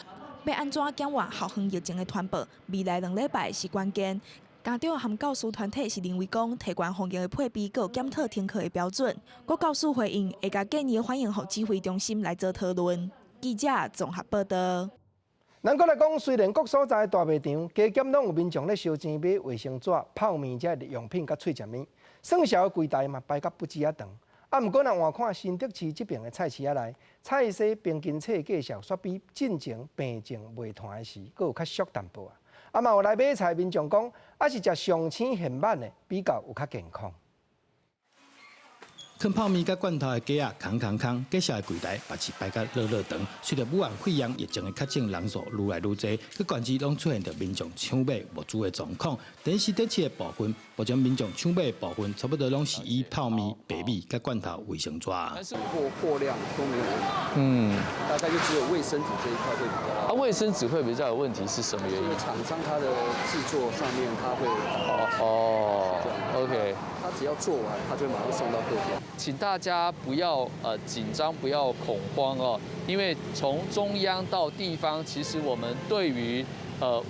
要安怎减缓校园疫情的传播？未来2礼拜是关键。家长和教师团体是认为讲，提悬防疫的配备，佮检讨停课的标准。各教师回应，会甲建议反映予指挥中心来做讨论。记者综合报道。咱搁来讲，虽然各所在的大卖场加减拢有民众咧烧钱买卫生纸、泡面这日用品甲脆食面，算小的柜台嘛排甲不止啊长。毋过，若换看新德市这边的菜市仔内，菜色平均册价少煞比进前平静卖摊的时，佫有较俗淡薄啊。嘛有来买菜民众讲，是食上青现版的比较有较健康。放泡面甲罐头的架啊，空，介绍的柜台也是摆甲热长。随着武汉肺炎疫情的确诊人数愈来愈多，各县市拢出现着民众抢买无足的状况。但是德市的部分，目前民众抢买的部分，差不多拢是以泡面、白米甲罐头为生纸。但是货量都没有问题。大概就只有卫生纸这一块会比较。卫生纸会比较有问题是什么原因？因为厂商它的制作上面它会OK， 他只要做完，他就马上送到各店。请大家不要紧张，不要恐慌哦，因为从中央到地方，其实我们对于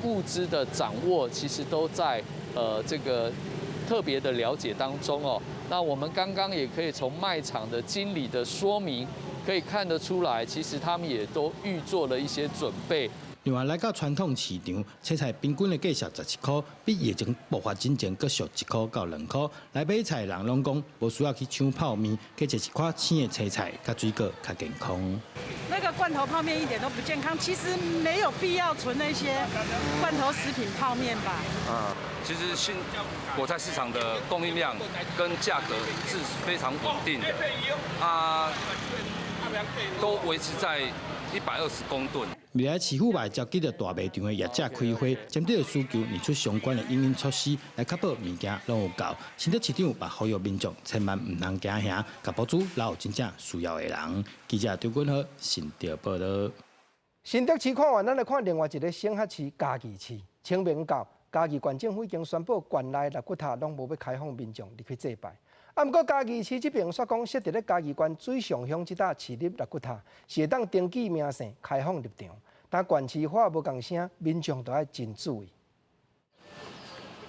物资的掌握，其实都在这个特别的了解当中哦。那我们刚刚也可以从卖场的经理的说明，可以看得出来，其实他们也都预做了一些准备。另外，来到传统市场，青菜平均的价少11块，比疫情爆发之前阁俗1块到2块。来买菜的人拢讲，无需要去抢泡面，加食一块青的青菜，甲水果较健康。那个罐头泡面一点都不健康，其实没有必要存那些罐头食品泡面吧。其实新果菜市场的供应量跟价格是非常稳定的，都维持在120公吨。未来市府也召集着大卖场的业者开会，针对的需求拟出相关的应用措施，来确保物件拢有够。新德市长也呼吁民众千万唔通惊吓，甲补助留有真正需要的人。记者张君豪，新德报道。新德市看完，咱来看另外一个省辖市嘉义市。清明到，嘉义县政府已经宣布，县内6骨塔拢无要开放民众入去祭拜。不过嘉义市这边说讲，设伫咧嘉义县水上乡这搭市立6骨塔，是会当登记名姓开放入场。但县市话无共声，民众都要真注意。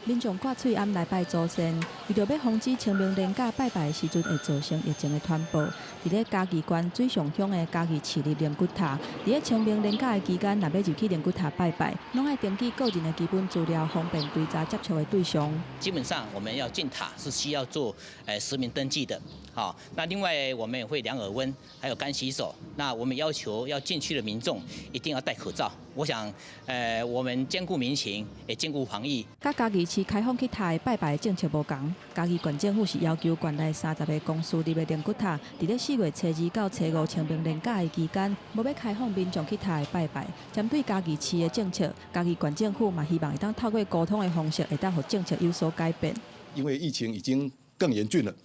民众挂喙暗来拜祖先，为着要防止清明连假拜拜的时阵会造成疫情的传播，伫咧嘉义县水上乡的嘉义市立灵骨塔，伫咧清明连假的期间，若要入去灵骨塔拜拜，拢爱登记个人的基本资料，方便追查接触的对象。基本上我们要进塔是需要做实名登记的。好，那另外我们也会量耳温，还有干洗手。那我们要求要进去的民众一定要戴口罩。我想，我们兼顾民情，也兼顾防疫。甲嘉义市开放去塔的拜拜的政策无同，嘉义县政府是要求县内30个公司立的灵骨塔，伫咧4月初2到初5清明连假的期间，无要开放民众去塔的拜拜。针对嘉义市的政策，嘉义县政府嘛希望会当透过沟通的方式，会当让政策有所改变。因为疫情已经更严峻了。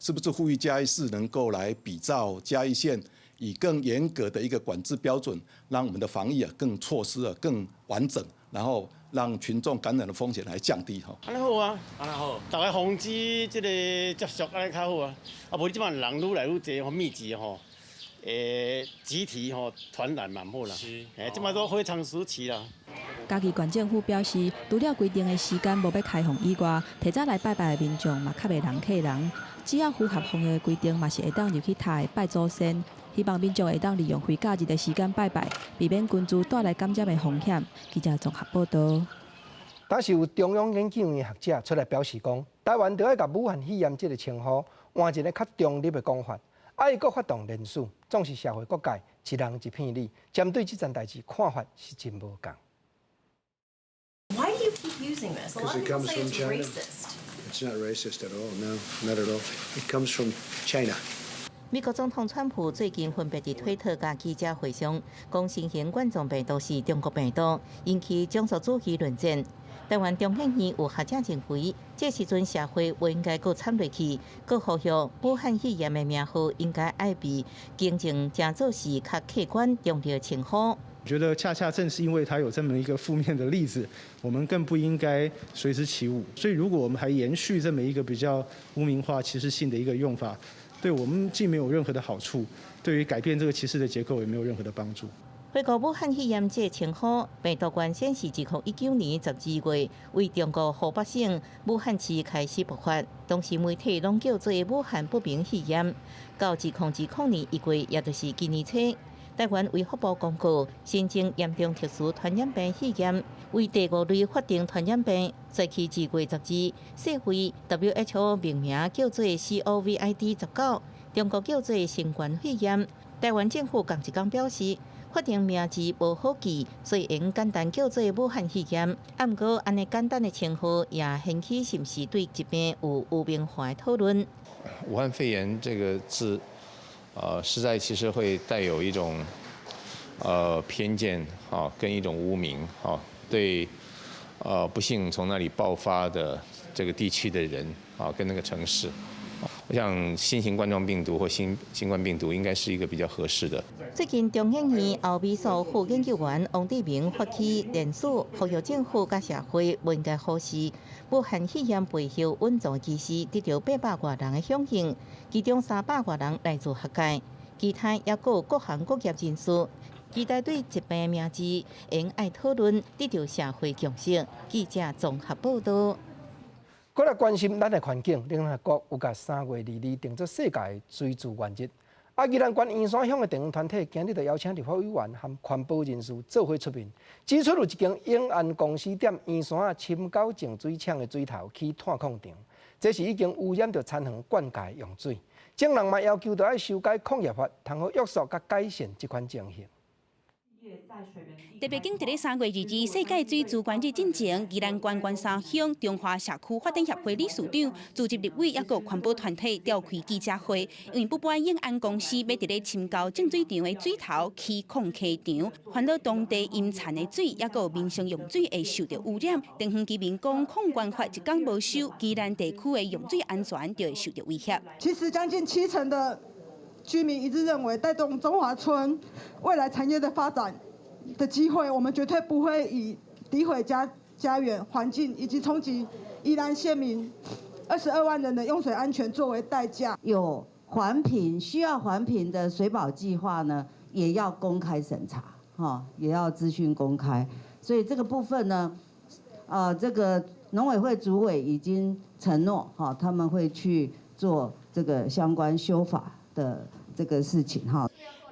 是不是呼吁嘉义市能够来比照嘉义县，以更严格的一个管制标准，让我们的防疫更措施更完整，然后让群众感染的风险来降低哈。安尼好啊，安尼好，大家防止这个接触安尼较好啊。无即摆人愈来愈侪吼密集吼，集体吼传染蛮好啦。即摆都非常时期啦。嘉义县政府表示，除了规定的时间无要开放以外，提早来拜拜的民众嘛较袂人客人。只要符合防疫的规定，嘛是会当入去塔拜祖先。希望民众会当利用非假日的时间拜拜，避免群聚带来感染的风险。记者综合报道。但是有中央研究院学者出来表示讲，台湾就要甲武汉肺炎这个称呼换一个较中立的讲法，爱国发动联署，总是社会各界一人一片理，针对这件代志看法是真无共。Why do you keep using this? A lot of people say it's racist. It's not racist at all. No, not at all. It comes from China. 美国总统川普最近分别伫推特甲记者会上讲，新型冠状病毒是中国病毒，引起种族主义论战。台湾中研院有学者认为，这时阵社会不应该搁掺落去，搁呼吁武汉肺炎的名号应该爱被经正正做事较客观中立称呼。我觉得恰恰正是因为它有这么一个负面的例子，我们更不应该随之起舞。所以，如果我们还延续这么一个比较污名化、歧视性的一个用法，对我们既没有任何的好处，对于改变这个歧视的结构也没有任何的帮助。回顾武汉肺炎这称呼，病毒原先是2019年12月为中国湖北省武汉市开始爆发，当时媒体拢叫做武汉不明肺炎。到2020年1月，也就是今年初，台湾卫福部公告新增严重特殊传染病肺炎为第5类法定传染病，早起2月12日，世卫 WHO 命名叫做 COVID-19， 中国叫做新冠肺炎。台湾政府同一天表示，法定名字无好记，虽然简单叫做武汉肺炎，不过安尼简单的称呼也掀起是不是对疾病有污名化的讨论。武汉肺炎这个字，实在其实会带有一种偏见跟一种污名对不幸从那里爆发的这个地区的人跟那个城市。我想新型冠状病毒或新冠病毒应该是一个比较合适的。最近中研院欧美所副研究员王志明发起联署，呼吁政府甲社会不应该忽视武汉肺炎背后稳重的机制，得到800多人的响应，其中300多人来自学界，其他也有各行各业人士。期待对疾病名字应爱讨论，得到社会共识。记者综合报道。过来关心咱的环境，联合国有甲3月2日定做世界水资源日。宜兰县燕山乡的地方团体今日就邀请立法委员和环保人士做伙出面，指出有一间永安公司踮燕山深沟净水厂的水头起探矿场，这是已经污染着田园灌溉用水。众人嘛要求要修改矿业法，通好约束甲改善这款情形。特别经伫咧3月2日世界水资源日进前，宜兰县关山乡中华社区发展协会理事长、组织立委，也个环保团体召开记者会，因为不搬永安公司要伫咧深沟净水场的水头起矿溪场，烦恼当地阴残的水，也个民生用水会受到污染。地方居民讲，矿管法一天无收，宜兰地区的用水安全就会受到威胁。其实将近70%的居民一致认为，带动中华村未来产业的发展的机会，我们绝对不会以诋毁家园环境以及冲击宜兰县民22万人的用水安全作为代价。有环评需要环评的水保计划呢，也要公开审查，也要资讯公开。所以这个部分呢，这个农委会主委已经承诺，他们会去做这个相关修法的这个事情，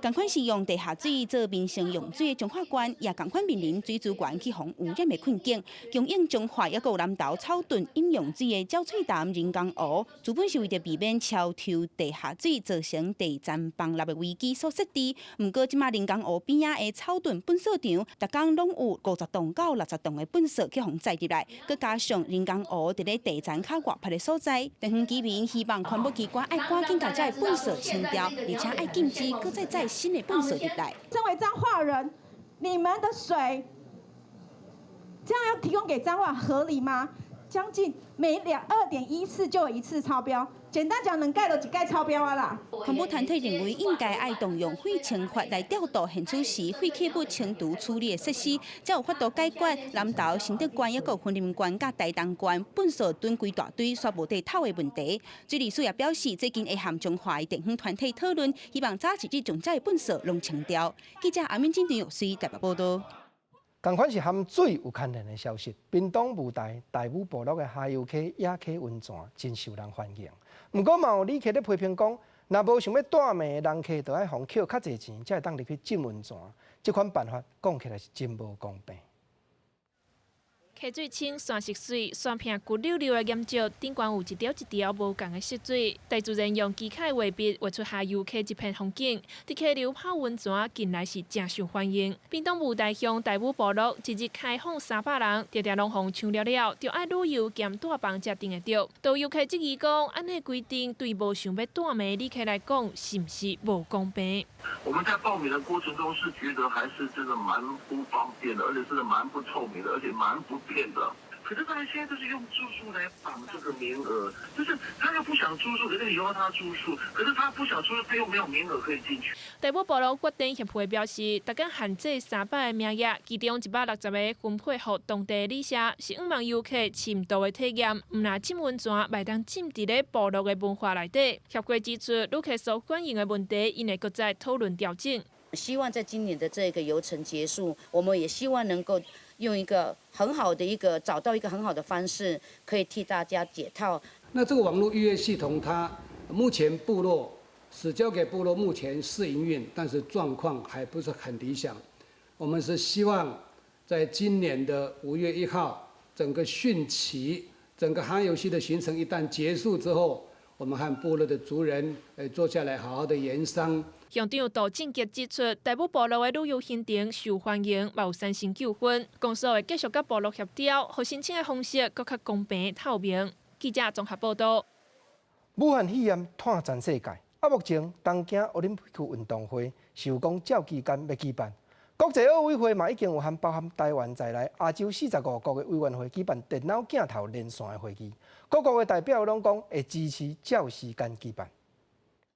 同款是用地下水做民生用水的彰化县，也同款面临水资源去防污染的困境。供应彰化也有南投草屯饮用水的沼翠潭人工湖，原本是为着避免超抽地下水造成地站崩塌的危机所设置。不过，即马人工湖边仔的草屯粪扫场，逐天拢有50栋到60栋的粪扫去互载入来，佮加上人工湖伫咧地站较外僻的所在，地方居民希望环保机关爱赶紧把这粪扫清掉，而且爱禁止佮再载新的粪扫入来。身为彰化人，你们的水这样要提供给彰化合理吗？将近每2.1次就有1次超标，简单讲，两盖就一盖超标啊啦。环保团体认为，应该爱动用废清法来调度现处时废弃物清除处理的设施，才有法度解决南投新德县、也有云林县、甲台东县粪扫囤规大堆，煞无地透的问题。水利署也表示，最近会和中华的地方团体讨论，希望早一日将这粪扫弄清掉。记者阿敏进电视台北报道。同款是含水有牵连的消息，屏东雾台大武部落的下游溪、野溪温泉真受人欢迎。不过嘛有旅客咧批评讲，若无想要带命的人客，就要互扣较侪钱，才会当入去浸温泉。这款办法讲起来是真无公平。溪水清、山色水，山片骨溜溜的岩石，顶悬有一条一条无同的色水。大自然用机械画笔画出下游溪一片风景。伫溪流泡温泉近来是真受欢迎。屏东雾台乡大武部落一日开放300人，常常拢互抢了，就爱旅游兼带房才订得到。导游客质疑讲，安尼规定对无想要带妹旅客来讲，是毋是无公平？我们在报名的过程中是觉得还是真的蛮不方便的，而且真的蛮不透明的，而且蛮不便的。可是当然现在就是用住宿来绑这个名额，就是他又不想住宿，可是你又要他住宿，可是他不想住宿，他又没有名额可以进去。大武部落决定协会表示，大家限制300个名额，其中160个分配予当地旅社，是希望游客深度的体验，唔拿浸温泉，袂当浸伫咧部落的文化内底。协会指出，旅客所反映的问题，因会搁再讨论调整。希望在今年的这个游程结束，我们也希望能够用一个很好的找到一个很好的方式，可以替大家解套。那这个网络预约系统，它目前部落是交给部落目前试营运，但是状况还不是很理想。我们是希望在今年的5月1号，整个汛期、整个航游戏的行程一旦结束之后，我们和部落的族人坐下来好好的研商。乡长杜正杰指出，大武部落的旅游行程受欢迎，嘛有产生纠纷，公司会继续甲部落协调，互申请的方式更较公平透明。记者综合报道。武汉肺炎拓全世界，目前东京奥林匹克运动会是有讲照期间要举办，国际奥委会嘛已经有包含台湾在内亚洲45国的委员会举办电脑镜头连线的会议，各国的代表拢讲会支持照时间举办。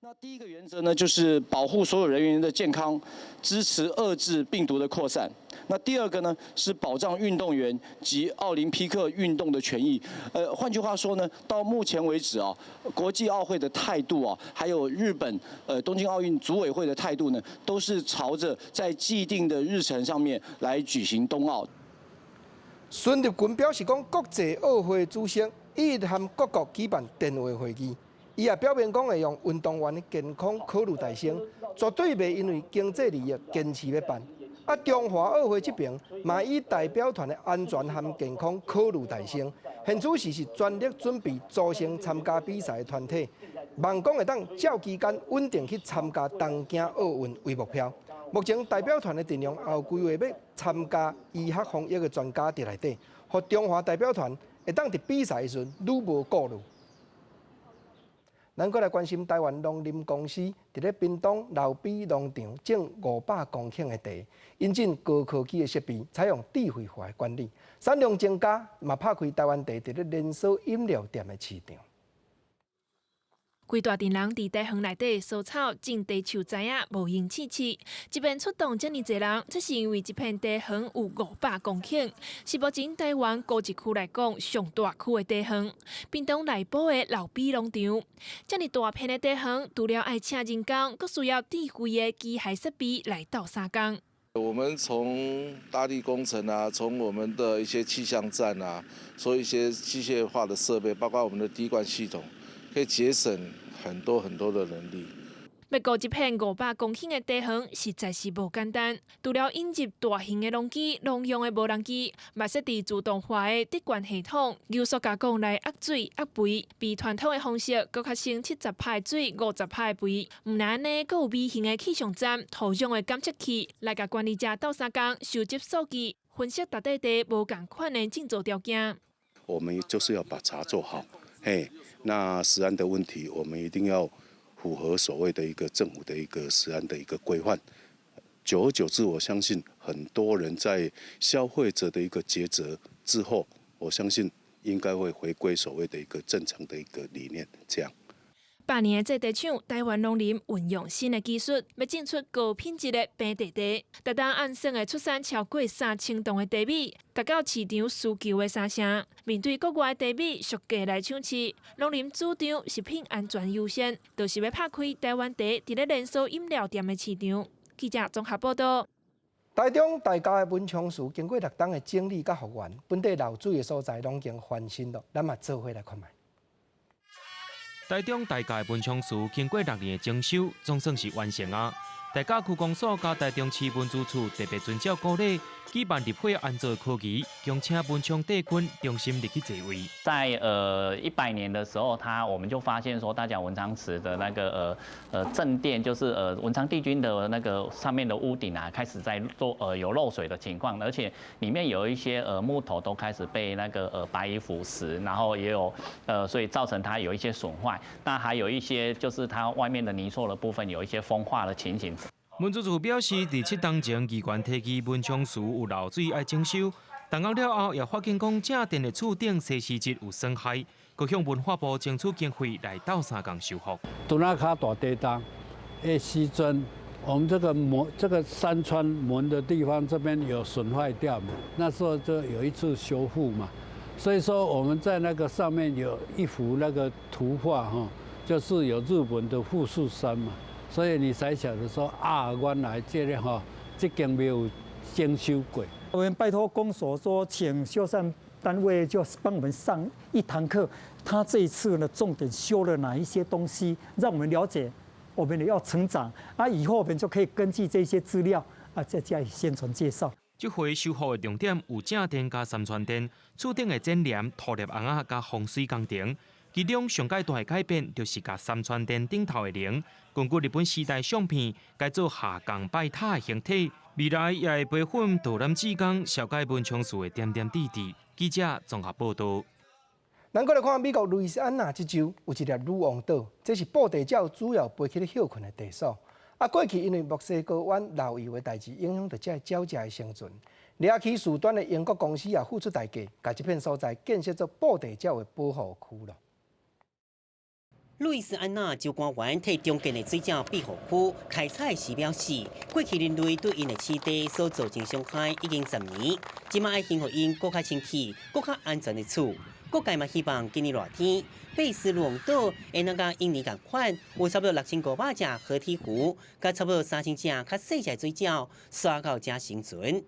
那第一个原则呢，就是保护所有人员的健康，支持遏制病毒的扩散。那第二个呢，是保障运动员及奥林匹克运动的权益。换句话说呢，到目前为止啊，国际奥会的态度啊，还有日本东京奥运组委会的态度呢，都是朝着在既定的日程上面来举行冬奥。孙立群表示讲，国际奥会主席一直和各国举办电话会议。伊也表明讲会用运动员的健康考虑大先，绝对袂因为经济利益坚持要办。中华奥会这边嘛以代表团的安全和健康考虑大先。现主席是全力准备组成参加比赛的团体，望讲会当照期间稳定去参加东京奥运为目标。目前代表团的阵容也有规划要参加医学防疫的专家伫内底，互中华代表团会当伫比赛时阵愈无顾虑。咱搁来关心台湾农林公司伫咧屏东老比农场种500公顷的地，引进高科技的设备，采用智慧化的管理，产量增加，嘛拍开台湾地伫咧连锁饮料店的市场。规大阵人伫地园内底扫草、种地树栽啊，无闲试试。即便出动遮尔侪人，这是因为这片地园有500公顷，是目前台湾高一区来讲上大区的地园。屏东内部的老比农场，遮尔大片的地园，除了爱请人工，阁需要智慧的机械设备来斗三工。我们从大地工程啊，从我们的一些气象站啊，所有一些机械化的设备，包括我们的滴灌系统，可以节省很多的人力。要顾一片500公顷的地园，实在是无简单。除了引入大型的农机、农用的无人机，嘛设置自动化的滴灌系统，由塑加工来压水、压肥，比传统的方式搁较省70派水、50派肥。唔但呢，搁有微型的气象站、土壤的监测器，来甲管理者斗三工收集数据，分析大地地无共款的建造条件。我们就是要把茶做好，那食安的问题，我们一定要符合所谓的一个政府的一个食安的一个规范。久而久之，我相信很多人在消费者的一个抉择之后，我相信应该会回归所谓的一个正常的一个理念，这样。8年的这地厂，台湾农林运用新的技术，要种出高品质的白地地，特当按算的出产超过3000吨的地米，达到市场需求的3成。面对国外的地米俗价来抢市，农林主张食品安全优先，就是要拍开台湾地伫咧连锁饮料店的市场。记者综合报道。台中大家的文昌祠经过6冬的整理甲复原，本地漏水的所在拢已经翻新了，咱嘛做伙来看卖。台中大家文昌祠经过6年的整修，总算是完成啊！大家区公所甲台中市文资处特别遵照鼓励，举办入伙安装科技，恭请文昌帝君中心入去座位。在100年的时候，我们就发现说，大甲文昌祠的那个正殿，就是文昌帝君的那个上面的屋顶啊，开始在有漏水的情况，而且里面有一些木头都开始被那个白蚁腐蚀，然后也有所以造成它有一些损坏。那还有一些就是它外面的泥塑的部分有一些风化的情形。文主表示，第7当前议员提起文昌祠有漏水要征收，动工了后也发现讲正殿的厝顶西施质有损害，佮向文化部争取经费来斗3工修复。杜那卡大地当的时阵，我们这个山川门的地方这边有损坏掉嘛，那时候就有一次修复嘛，所以说我们在那个上面有一幅那个图画哈，就是有日本的富士山嘛。所以你才晓得说啊，原来这个这间没有精修过。我们拜托公所说，请修缮单位就帮我们上一堂课。他这一次呢，重点修了哪一些东西，让我们了解我们也要成长啊。以后我们就可以根据这些资料啊，再加以宣传介绍。这回修复的重点有正殿加三川殿，厝顶的剪帘、涂粒红仔加风水工程。其中上界大的改变，就是甲三川殿顶头的铃，根据日本时代相片改做下降拜塔的形体。未来也会培训导览志工，了解文昌祠的点点滴滴。记者综合报道。咱过来看美国路易斯安那这州有一粒女王岛，这是布袋鸟主要飞去咧休困的地所。过去因为墨西哥湾漏油的代志，影响到这鸟只的生存。掠起事端的英国公司也付出代价，把这片所在建设做布袋鸟的保护区了。路易斯安那州官员替中间的水鸟庇护区开采时表示，过去人类对因的栖地所造成伤害已经10年，即马要幸福因更较清气、更较安全的厝。各界嘛希望今年热天，贝斯龙岛会能甲印尼共款，有差不多6500只河体鱼，甲差不多3000只较细只水鸟，刷到遮生存。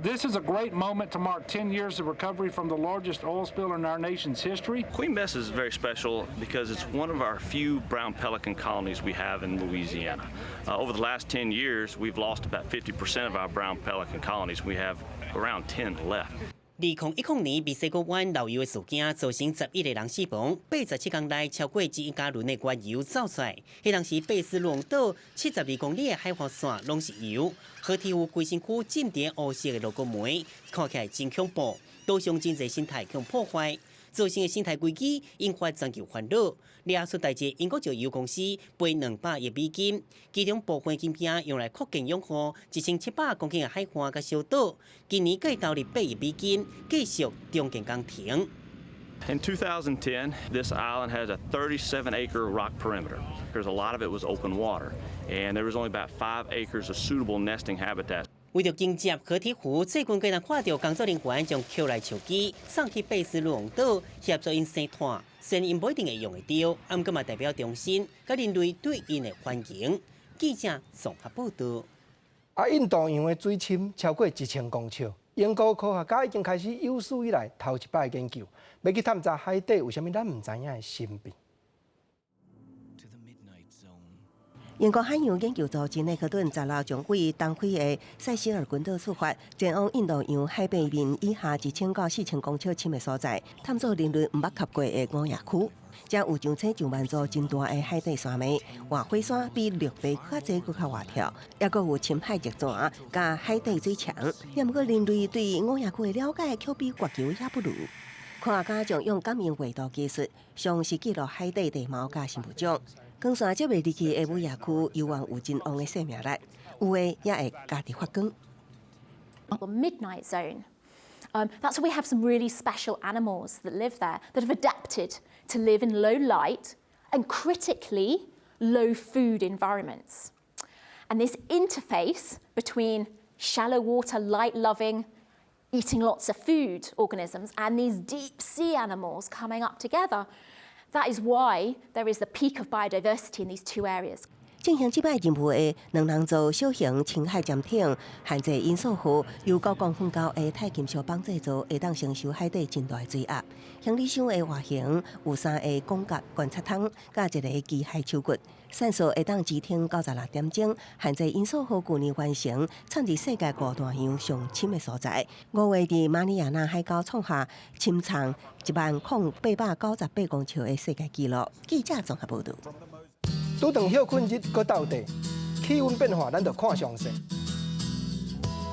This is a great moment to mark 10 years of recovery from the largest oil spill in our nation's history. Queen Bess is very special because it's one of our few brown pelican colonies we have in Louisiana. Over the last 10 years, we've lost about 50% of our brown pelican colonies. We have around 10 left. 2010年，墨西哥湾漏油的事件造成11个人死亡，87天内超过1亿加仑的原油走出来。迄当时贝斯龙岛72公里的海岸线拢是油，河体有规身躯浸在黑色的罗锅煤，看起来真恐怖，岛上真侪生态被破坏，造成的生态危机引发全球烦恼。掠出代志，英国石油公司赔200亿美金，其中部分金片用来扩建养护1700公顷的海岸甲小岛。今年计投入8亿美金，继续重建工程。In 2010, this island has a 37-acre rock perimeter. Because a lot of it was open water, and there was only about 5 acres of suitable nesting habitat. 为着迎接河体湖，最近竟然看到工作人员将捡来树枝送去贝斯龙岛协助因生炭，虽然因不一定会用得到，毋过嘛代表中心甲人类对因的欢迎。记者综合报道。印度洋的水深超过1000公尺，英国科学家已经开始有史以来头一摆研究，要去探查海底有啥物咱唔知影的神秘。英国海洋研究组真内克顿10号将为东非的塞西尔群岛出发，前往印度洋海平面以下1000到4000公尺深的所在，探索人类毋捌及过的五叶区。这有上千上万座真大的海底山脉，活火山比陆地较济搁较活跳，也搁有深海热泉甲海底水墙。也毋过人类对五叶区的了解却比月球也不如。科学家将用感应纬度技术，详细记录海底地貌甲生物种。光线接袂入去的五叶区，有望有真旺的生命力，有的也会家己发光。The midnight zone. That's where we have some really special animals that live there that have adapted to live in low light and critically low food environments. And this interface between shallow water, light-loving, eating lots of food organisms and these deep sea animals coming up together, that is why there is the peak of biodiversity in these two areas. 进行即摆任务的2人组小型深海潜艇限制因素号由9公分高的钛金属绑制组，会当承受海底真大的水压。行李箱的外形有3个广角观测筒，加1个机械手骨。算数会当2天96点钟，限制因素号去年完成创伫世界5大洋上深的所在。5月伫马里亚纳海沟创下深藏10898公尺的世界纪录。记者综合报道。拄当休困日搁斗地，气温变化咱就看详细。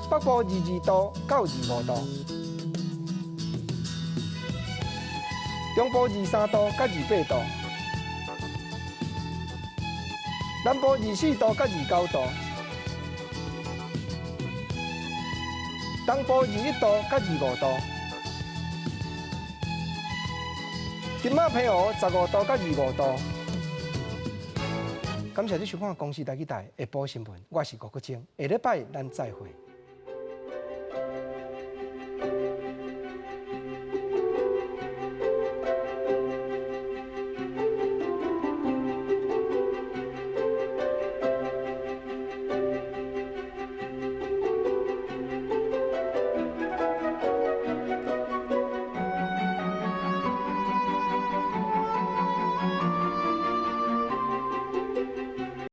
北部22度到25度，中部23度到28度，南部24度到29度，东部21度到25度，今仔平湖15度到25度。感谢你收看《公视台语台》下晡新闻，我是郭国清，下礼拜咱再会。